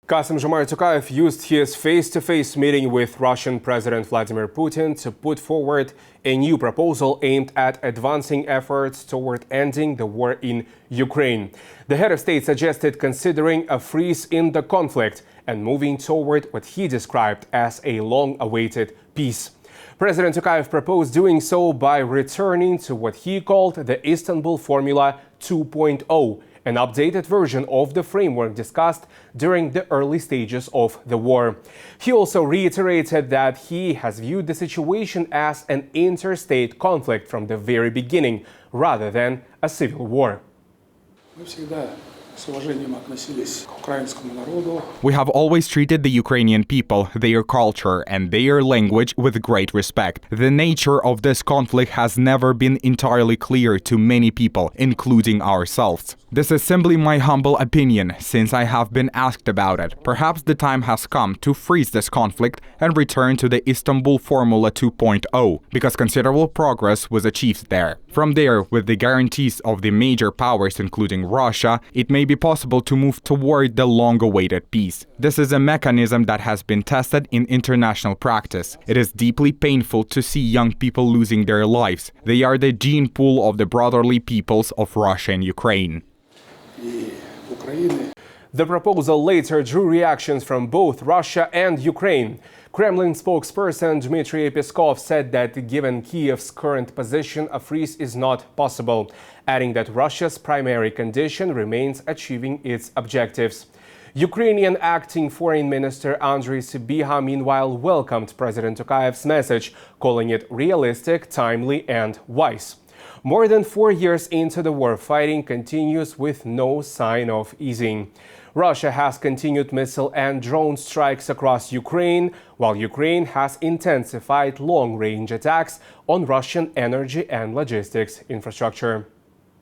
Kassym-Jomart Tokayev used his face-to-face meeting with Russian President Vladimir Putin to put forward a new proposal aimed at advancing efforts toward ending the war in Ukraine. The head of state suggested considering a freeze in the conflict and moving toward what he described as a long-awaited peace. President Tokayev proposed doing so by returning to what he called the Istanbul Formula 2.0, an updated version of the framework discussed during the early stages of the war. He also reiterated that he has viewed the situation as an interstate conflict from the very beginning, rather than a civil war. We have always treated the Ukrainian people, their culture and their language with great respect. The nature of this conflict has never been entirely clear to many people, including ourselves. This is simply my humble opinion, since I have been asked about it. Perhaps the time has come to freeze this conflict and return to the Istanbul Formula 2.0, because considerable progress was achieved there. From there, with the guarantees of the major powers, including Russia, it may be possible to move toward the long-awaited peace. This is a mechanism that has been tested in international practice. It is deeply painful to see young people losing their lives. They are the gene pool of the brotherly peoples of Russia and Ukraine. The proposal later drew reactions from both Russia and Ukraine. Kremlin spokesperson Dmitry Peskov said that given Kiev's current position, a freeze is not possible, adding that Russia's primary condition remains achieving its objectives. Ukrainian acting foreign minister Andriy Sybiha meanwhile welcomed President Tokayev's message, calling it realistic, timely and wise. More than 4 years into the war, fighting continues with no sign of easing. Russia has continued missile and drone strikes across Ukraine, while Ukraine has intensified long-range attacks on Russian energy and logistics infrastructure.